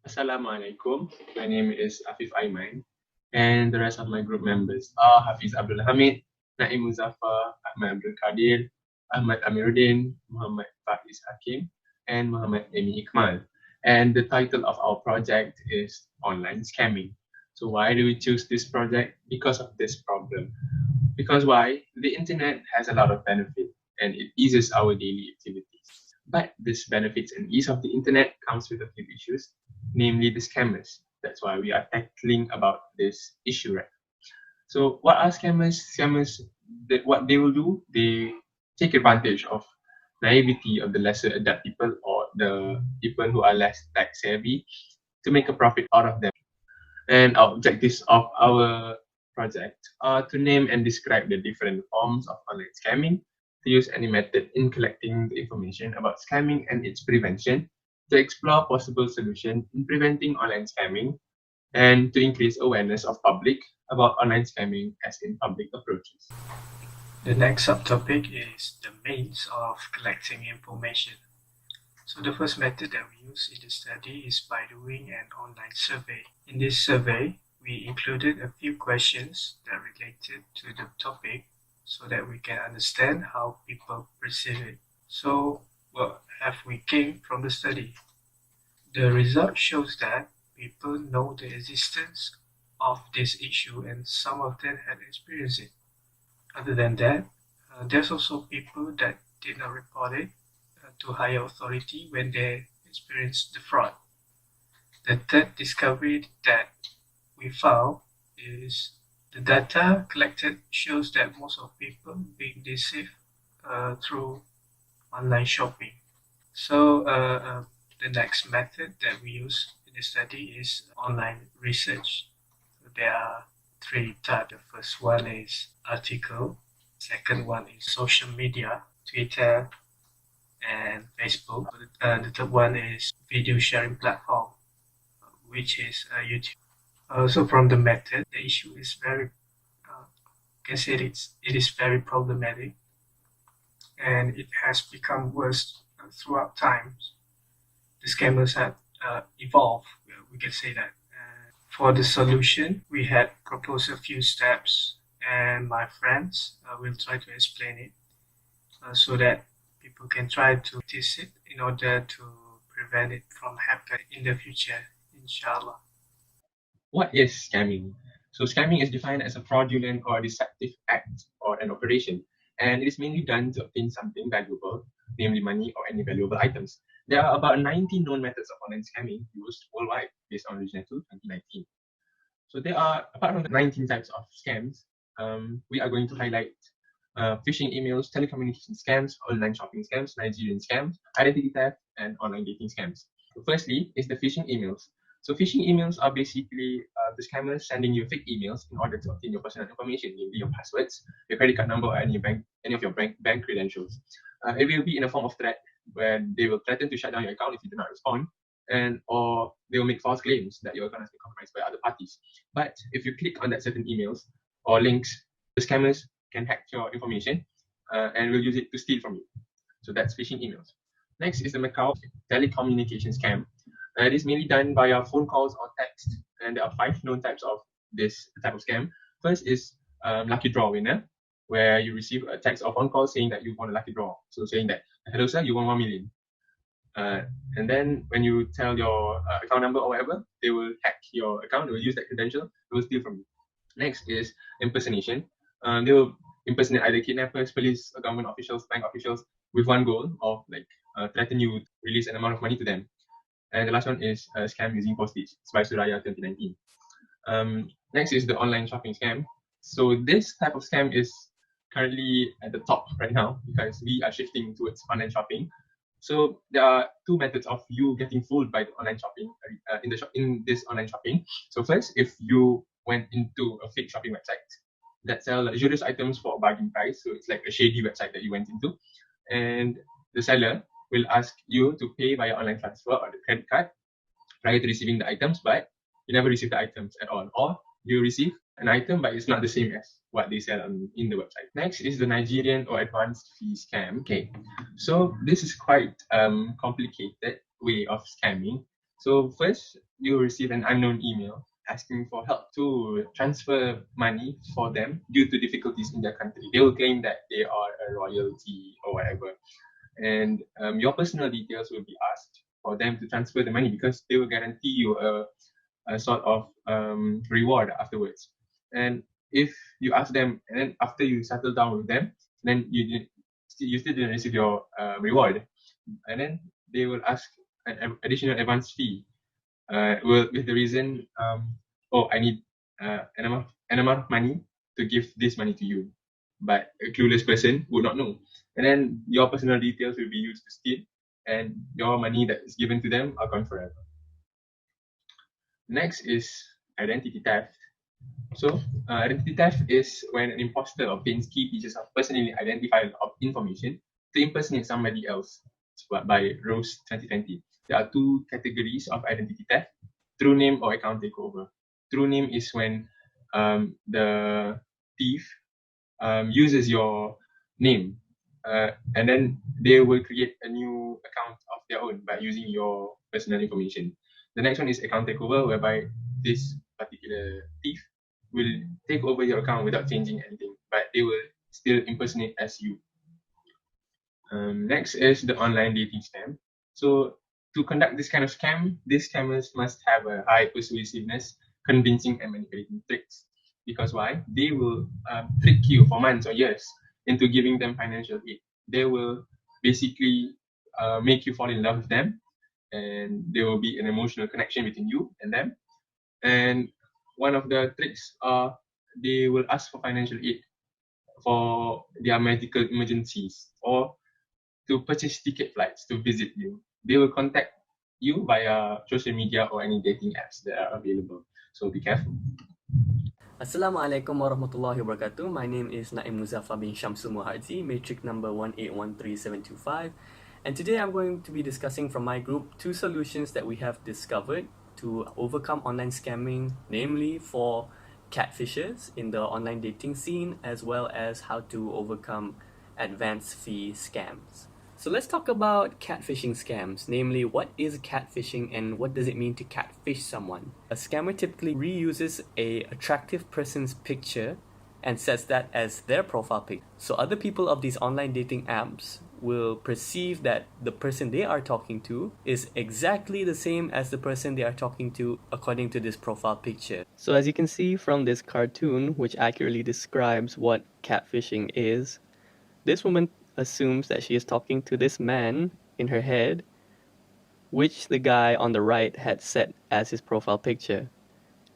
Assalamualaikum. My name is AFIF AIMAN, and the rest of my group members are Hafiz Abdul Hamid, Naim Muzaffar, Ahmad ABDELKADER, Ahmad AMIRUDDIN, Muhammad FAIZ HAKIM, and Muhammad ELBADAWY. And the title of our project is Online Scamming. So why do we choose this project? Because of this problem. Because why? The internet has a lot of benefit and it eases our daily activities. But this benefits and ease of the internet comes with a few issues, namely the scammers. That's why we are tackling about this issue, right? So what are scammers? Scammers, what they will do, they take advantage of naivety of the lesser adept people or the people who are less tech savvy to make a profit out of them. And our objectives of our project are to name and describe the different forms of online scamming, to use any method in collecting the information about scamming and its prevention, to explore possible solutions in preventing online scamming, and to increase awareness of public about online scamming as in public approaches. The next subtopic is the means of collecting information. So the first method that we use in the study is by doing an online survey. In this survey, we included a few questions that related to the topic so that we can understand how people perceive it. So what have we gained from the study? The result shows that people know the existence of this issue and some of them had experienced it. Other than that, there's also people that did not report it to higher authority when they experienced the fraud. The third discovery that we found is the data collected shows that most of people being deceived through online shopping. So the next method that we use in the study is online research. There are three types. The first one is article, second one is social media, Twitter and Facebook. The third one is video sharing platform, which is YouTube. So from the method, the issue is very, can say it is very problematic, and it has become worse throughout time. The scammers have evolved, we can say that. For the solution, we had proposed a few steps, and my friends will try to explain it so that people can try to test it in order to prevent it from happening in the future, inshallah. What is scamming? So scamming is defined as a fraudulent or deceptive act or an operation, and it is mainly done to obtain something valuable, namely money or any valuable items. There are about 90 known methods of online scamming used worldwide based on Region 2 2019. So there are, apart from the 19 types of scams, we are going to highlight phishing emails, telecommunication scams, online shopping scams, Nigerian scams, identity theft, and online dating scams. So firstly is the phishing emails. So phishing emails are basically the scammers sending you fake emails in order to obtain your personal information, namely your passwords, your credit card number, or any of your bank credentials. It will be in a form of threat where they will threaten to shut down your account if you do not respond, or they will make false claims that your account has been compromised by other parties. But if you click on that certain emails or links, the scammers can hack your information and will use it to steal from you. So that's phishing emails. Next is the Macau telecommunication scam. It is mainly done via phone calls or text, and there are 5 known types of this type of scam. First is lucky draw winner, where you receive a text or phone call saying that you won a lucky draw. So saying that, hello sir, you won 1 million. And then when you tell your account number or whatever, they will hack your account, they will use that credential, they will steal from you. Next is impersonation. They will impersonate either kidnappers, police, government officials, bank officials, with one goal of threaten you to release an amount of money to them. And the last one is a scam using postage. It's by Suraya 2019. Next is the online shopping scam. So this type of scam is currently at the top right now because we are shifting towards online shopping. So there are 2 methods of you getting fooled by the online shopping in this online shopping. So first, if you went into a fake shopping website that sell luxurious items for a bargain price, so it's like a shady website that you went into, and the seller will ask you to pay via online transfer or the credit card prior to receiving the items, but you never receive the items at all, or you receive an item but it's not the same as what they sell in the website. Next is the Nigerian or advanced fee scam. Okay, so this is quite complicated way of scamming So first, you will receive an unknown email asking for help to transfer money for them due to difficulties in their country. They will claim that they are a royalty or whatever, and your personal details will be asked for them to transfer the money because they will guarantee you a sort of reward afterwards. And if you ask them, and then after you settle down with them, then you still didn't receive your reward, and then they will ask an additional advance fee. With the reason, oh, I need an amount of money to give this money to you, but a clueless person would not know, and then your personal details will be used to steal, and your money that is given to them are gone forever. Next is identity theft. So, identity theft is when an imposter obtains key pieces of personally identifiable information to impersonate somebody else. By Rose 2020. There are two categories of identity theft: true name or account takeover. True name is when the thief uses your name, and then they will create a new account of their own by using your personal information. The next one is account takeover, whereby this particular thief will take over your account without changing anything, but they will still impersonate as you. Next is the online dating scam. So to conduct this kind of scam, these scammers must have a high persuasiveness, convincing and manipulating tricks. Because why? They will trick you for months or years into giving them financial aid. They will basically make you fall in love with them, and there will be an emotional connection between you and them. And one of the tricks are they will ask for financial aid for their medical emergencies or to purchase ticket flights to visit you. They will contact you via social media or any dating apps that are available. So be careful. Assalamualaikum warahmatullahi wabarakatuh. My name is Naim Muzaffar bin SHAMSUL MUHARDZI, matric number 1813725. And today I'm going to be discussing from my group 2 solutions that we have discovered to overcome online scamming, namely for catfishers in the online dating scene, as well as how to overcome advance fee scams. So let's talk about catfishing scams, namely what is catfishing and what does it mean to catfish someone. A scammer typically reuses a attractive person's picture and sets that as their profile pic. So other people of these online dating apps will perceive that the person they are talking to is exactly the same as the person they are talking to according to this profile picture. So as you can see from this cartoon, which accurately describes what catfishing is, this woman assumes that she is talking to this man in her head, which the guy on the right had set as his profile picture.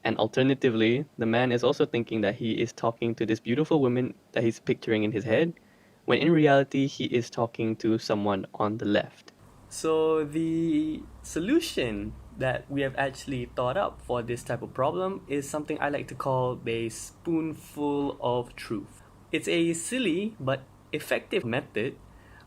And alternatively, the man is also thinking that he is talking to this beautiful woman that he's picturing in his head, when in reality he is talking to someone on the left. So the solution that we have actually thought up for this type of problem is something I like to call the spoonful of truth. It's a silly but effective method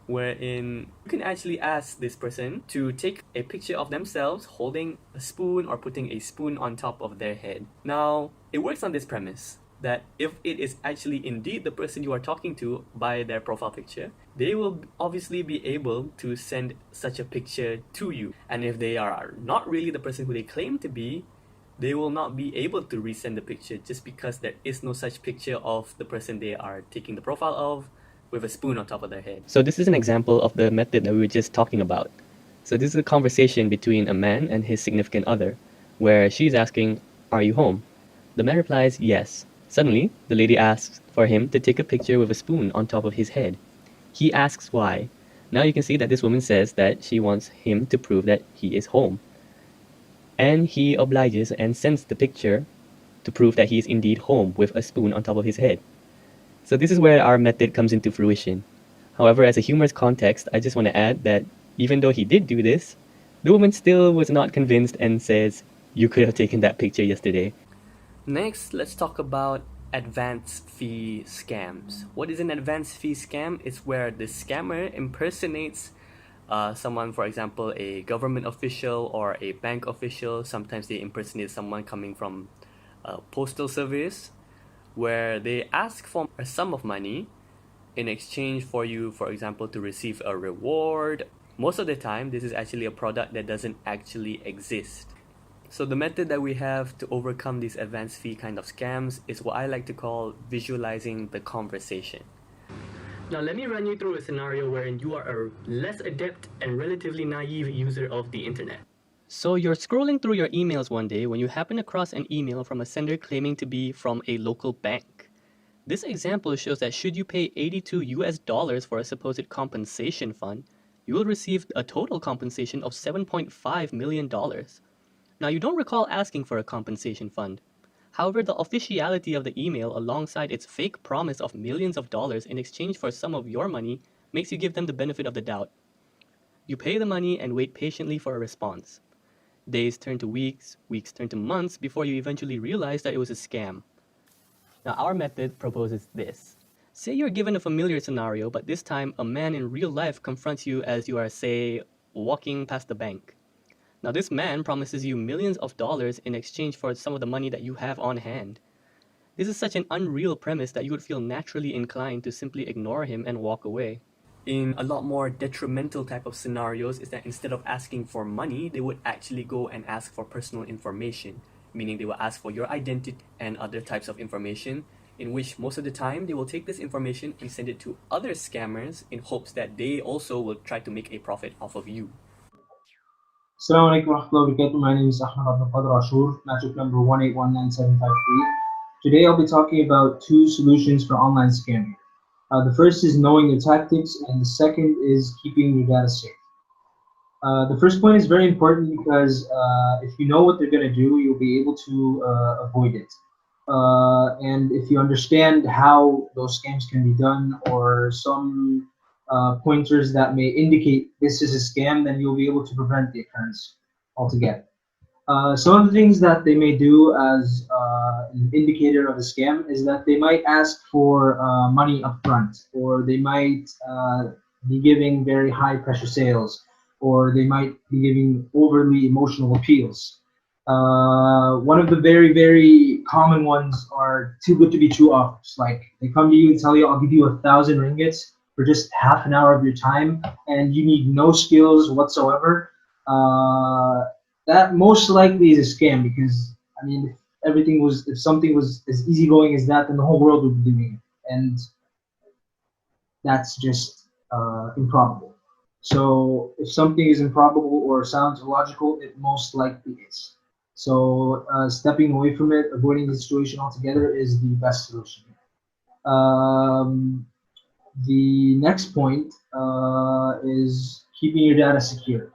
wherein you can actually ask this person to take a picture of themselves holding a spoon or putting a spoon on top of their head. Now, it works on this premise that if it is actually indeed the person you are talking to by their profile picture, they will obviously be able to send such a picture to you. And if they are not really the person who they claim to be, they will not be able to resend the picture just because there is no such picture of the person they are taking the profile of with a spoon on top of their head. So this is an example of the method that we were just talking about. So this is a conversation between a man and his significant other, where she's asking, "Are you home?" The man replies, "Yes." Suddenly, the lady asks for him to take a picture with a spoon on top of his head. He asks why. Now you can see that this woman says that she wants him to prove that he is home. And he obliges and sends the picture to prove that he is indeed home with a spoon on top of his head. So this is where our method comes into fruition. However, as a humorous context, I just want to add that even though he did do this, the woman still was not convinced and says, "You could have taken that picture yesterday." Next, let's talk about advance fee scams. What is an advance fee scam? It's where the scammer impersonates someone, for example, a government official or a bank official. Sometimes they impersonate someone coming from a postal service, where they ask for a sum of money in exchange for you, for example, to receive a reward Most of the time, this is actually a product that doesn't actually exist. So the method that we have to overcome these advanced fee kind of scams is what I like to call visualizing the conversation. Now let me run you through a scenario wherein you are a less adept and relatively naive user of the internet. So you're scrolling through your emails one day when you happen across an email from a sender claiming to be from a local bank. This example shows that should you pay $82 for a supposed compensation fund, you will receive a total compensation of $7.5 million. Now you don't recall asking for a compensation fund. However, the officiality of the email alongside its fake promise of millions of dollars in exchange for some of your money makes you give them the benefit of the doubt. You pay the money and wait patiently for a response. Days turn to weeks, weeks turn to months before you eventually realize that it was a scam. Now our method proposes this. Say you're given a familiar scenario, but this time a man in real life confronts you as you are, say, walking past the bank. Now this man promises you millions of dollars in exchange for some of the money that you have on hand. This is such an unreal premise that you would feel naturally inclined to simply ignore him and walk away. In a lot more detrimental type of scenarios is that instead of asking for money, they would actually go and ask for personal information, meaning they will ask for your identity and other types of information, in which most of the time they will take this information and send it to other scammers in hopes that they also will try to make a profit off of you. Assalamualaikum warahmatullahi wabarakatuh. My name is AHMAD, magic number 1819753. Today I'll be talking about two solutions for online scamming. The first is knowing the tactics, and the second is keeping your data safe. The first point is very important because if you know what they're going to do, you'll be able to avoid it. And if you understand how those scams can be done, or some pointers that may indicate this is a scam, then you'll be able to prevent the occurrence altogether. Some of the things that they may do as an indicator of a scam is that they might ask for money up front, or they might be giving very high pressure sales, or they might be giving overly emotional appeals. One of the very, very common ones are too good to be true offers. Like they come to you and tell you, I'll give you 1,000 ringgits for just half an hour of your time, and you need no skills whatsoever. That most likely is a scam, because I mean, if something was as easygoing as that, then the whole world would be doing it, and that's just improbable. So if something is improbable or sounds illogical, it most likely is. So stepping away from it, avoiding the situation altogether is the best solution. The next point is keeping your data secure.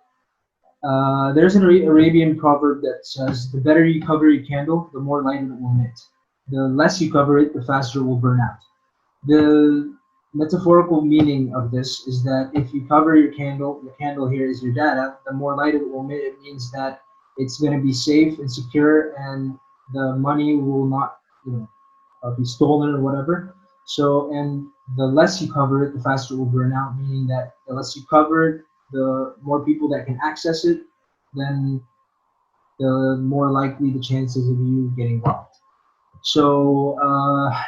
There's an Arabian proverb that says, the better you cover your candle, the more light it will emit. The less you cover it, the faster it will burn out. The metaphorical meaning of this is that if you cover your candle, the candle here is your data, the more light it will emit. It means that it's going to be safe and secure, and the money will not, be stolen or whatever. So, and the less you cover it, the faster it will burn out, meaning that the less you cover it, the more people that can access it, then the more likely the chances of you getting robbed. So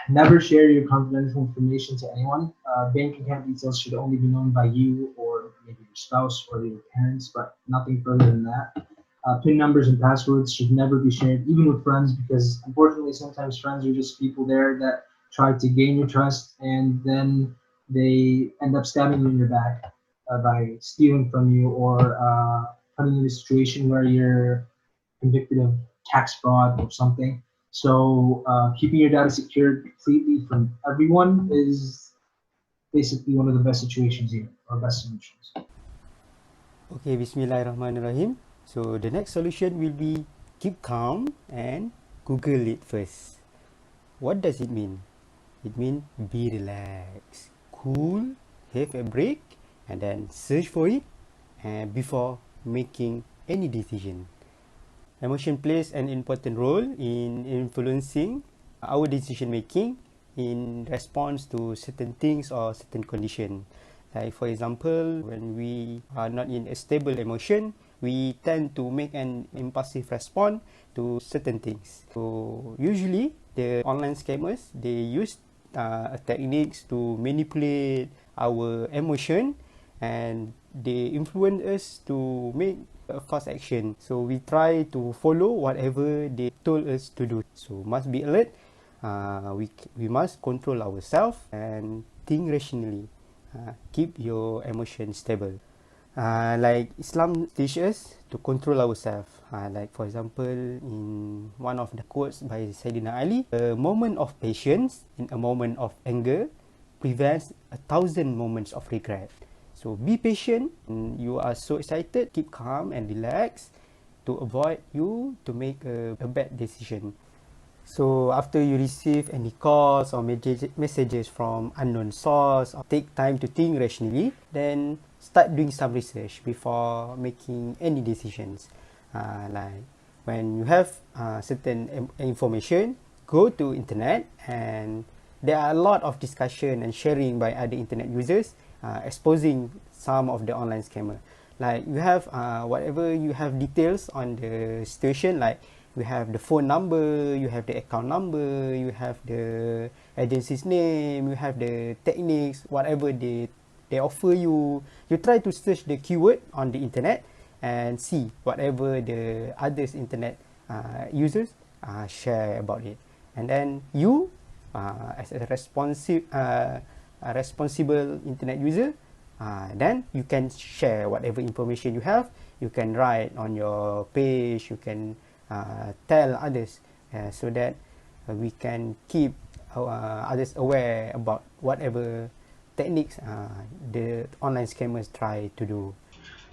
never share your confidential information to anyone. Bank account details should only be known by you, or maybe your spouse or your parents, but nothing further than that. PIN numbers and passwords should never be shared, even with friends, because unfortunately sometimes friends are just people there that try to gain your trust, and then they end up stabbing you in your back by stealing from you, or putting you in a situation where you're convicted of tax fraud or something. So keeping your data secured completely from everyone is basically one of the best situations here, or best solutions. Okay, Bismillahirrahmanirrahim. So the next solution will be keep calm and Google it first. What does it mean? It means be relaxed, cool, have a break, and then search for it and before making any decision. Emotion plays an important role in influencing our decision making in response to certain things or certain condition. Like for example, when we are not in a stable emotion, we tend to make an impulsive response to certain things. So usually the online scammers, they use techniques to manipulate our emotion, and they influence us to make a fast action. So we try to follow whatever they told us to do. So must be alert. We must control ourselves and think rationally. Keep your emotions stable. Like Islam teaches us to control ourselves. Like for example, in one of the quotes by Sayyidina Ali, a moment of patience in a moment of anger prevents 1,000 moments of regret. So be patient. You are so excited, keep calm and relax to avoid you to make a bad decision. So after you receive any calls or messages from unknown source, or take time to think rationally, then start doing some research before making any decisions. Like when you have certain information, go to internet, and there are a lot of discussion and sharing by other internet users exposing some of the online scammer. Like you have whatever you have details on the situation, like you have the phone number, you have the account number, you have the agency's name, you have the techniques, whatever they offer you. You try to search the keyword on the internet and see whatever the others internet users share about it. And then you, as a responsible internet user, then you can share whatever information you have. You can write on your page, you can tell others so that we can keep others aware about whatever techniques the online scammers try to do.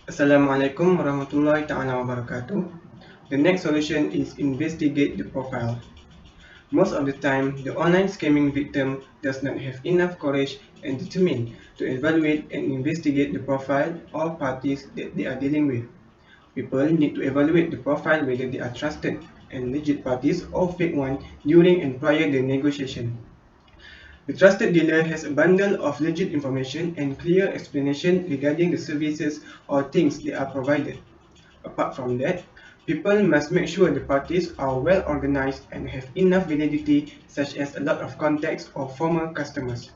Assalamualaikum warahmatullahi ta'ala wabarakatuh. The next solution is investigate the profile. Most of the time, the online scamming victim does not have enough courage and determined to evaluate and investigate the profile or parties that they are dealing with. People need to evaluate the profile whether they are trusted and legit parties or fake ones during and prior the negotiation. The trusted dealer has a bundle of legit information and clear explanation regarding the services or things they are provided. Apart from that, people must make sure the parties are well organized and have enough validity, such as a lot of contacts or former customers.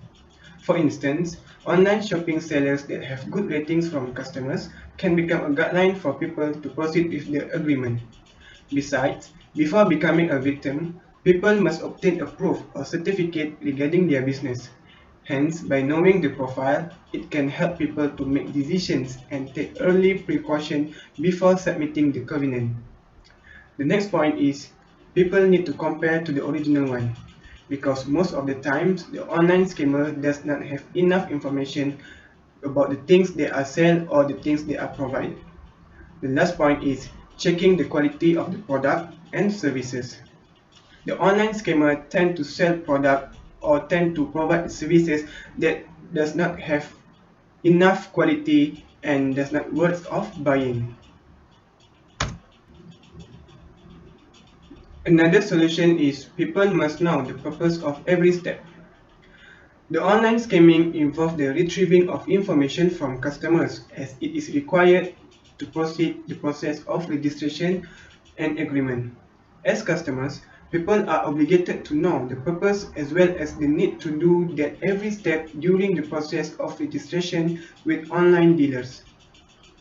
For instance, online shopping sellers that have good ratings from customers can become a guideline for people to proceed with the agreement. Besides, before becoming a victim, people must obtain a proof or certificate regarding their business. Hence, by knowing the profile, it can help people to make decisions and take early precaution before submitting the covenant. The next point is, people need to compare to the original one, because most of the times, the online scammer does not have enough information about the things they are sell or the things they are provide. The last point is checking the quality of the product and services. The online scammer tend to sell product or tend to provide services that does not have enough quality and does not worth of buying. Another solution is people must know the purpose of every step. The online scamming involves the retrieving of information from customers, as it is required to proceed the process of registration and agreement. As customers, people are obligated to know the purpose as well as the need to do that every step during the process of registration with online dealers.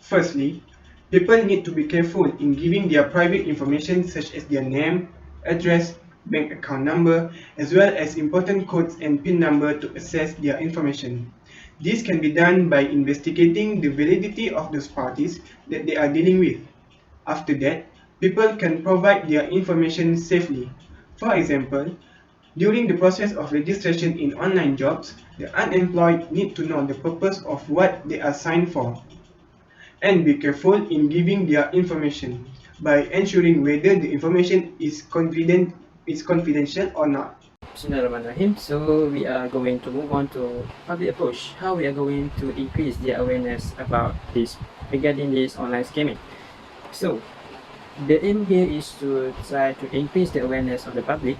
Firstly, people need to be careful in giving their private information such as their name, address, bank account number, as well as important codes and PIN number to access their information. This can be done by investigating the validity of those parties that they are dealing with. After that, people can provide their information safely. For example, during the process of registration in online jobs, the unemployed need to know the purpose of what they are signed for, and be careful in giving their information by ensuring whether the information is confidential or not. Bismillahirrahmanirrahim. So we are going to move on to public approach. How we are going to increase their awareness about this regarding this online scamming. So the aim here is to try to increase the awareness of the public,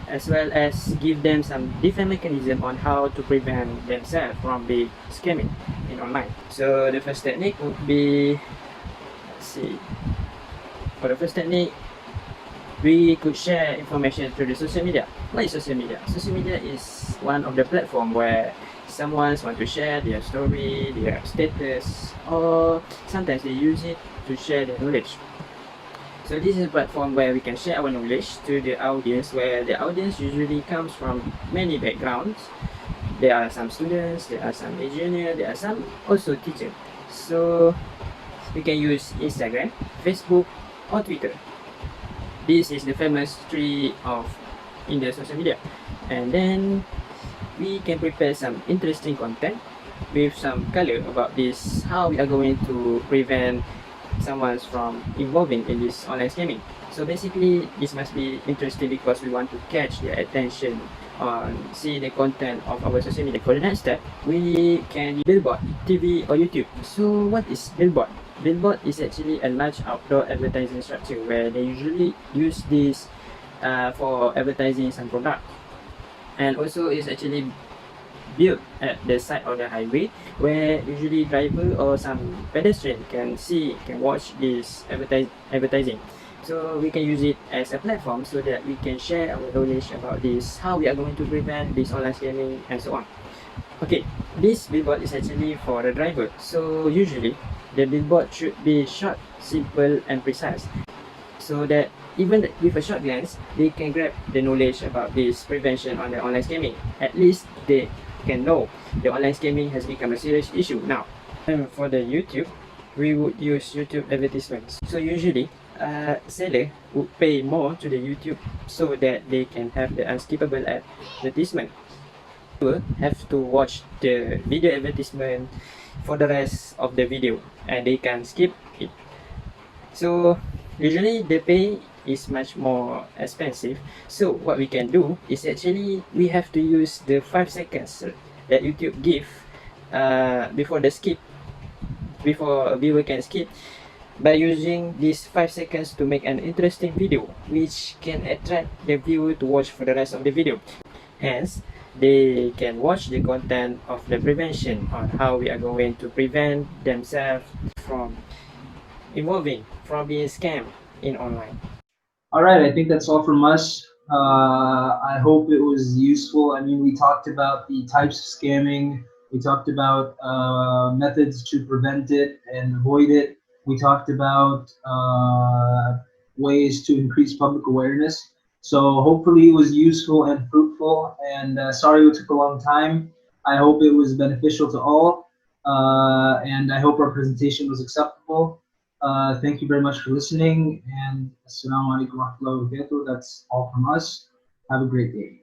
as well as give them some different mechanism on how to prevent themselves from being scamming in online. So the first technique would be, let's see, for the first technique, we could share information through the social media. What is social media? Social media is one of the platform where someone want to share their story, their status, or sometimes they use it to share their knowledge. So this is a platform where we can share our knowledge to the audience, where the audience usually comes from many backgrounds. There are some students, there are some engineers, there are some also teachers. So we can use Instagram, Facebook, or Twitter. This is the famous tree of in the social media. And then we can prepare some interesting content with some color about this, how we are going to prevent someone from involving in this online scamming. So basically this must be interesting because we want to catch their attention on see the content of our social media. For the next step, we can use billboard, TV, or YouTube. So what is billboard? Billboard is actually a large outdoor advertising structure where they usually use this for advertising some product, and also it's actually built at the side of the highway where usually driver or some pedestrian can watch this advertising. So we can use it as a platform so that we can share our knowledge about this, how we are going to prevent this online scamming and so on. Okay, this billboard is actually for the driver. So usually the billboard should be short, simple and precise, so that even with a short glance they can grab the knowledge about this prevention on the online scamming. At least they can know the online scamming has become a serious issue now. And for the YouTube, we would use YouTube advertisements. So usually seller would pay more to the YouTube so that they can have the unskippable advertisement. People have to watch the video advertisement for the rest of the video and they can skip it. So usually the pay is much more expensive. So what we can do is actually we have to use the 5 seconds that YouTube give before a viewer can skip, by using these 5 seconds to make an interesting video which can attract the viewer to watch for the rest of the video. Hence, they can watch the content of the prevention on how we are going to prevent themselves from involving, from being scammed in online. All right, I think that's all from us. I hope it was useful. I mean, we talked about the types of scamming. We talked about methods to prevent it and avoid it. We talked about ways to increase public awareness. So hopefully it was useful and fruitful. And sorry it took a long time. I hope it was beneficial to all. And I hope our presentation was acceptable. Thank you very much for listening, and Assalamualaikum warahmatullahi wabarakatuh. That's all from us. Have a great day.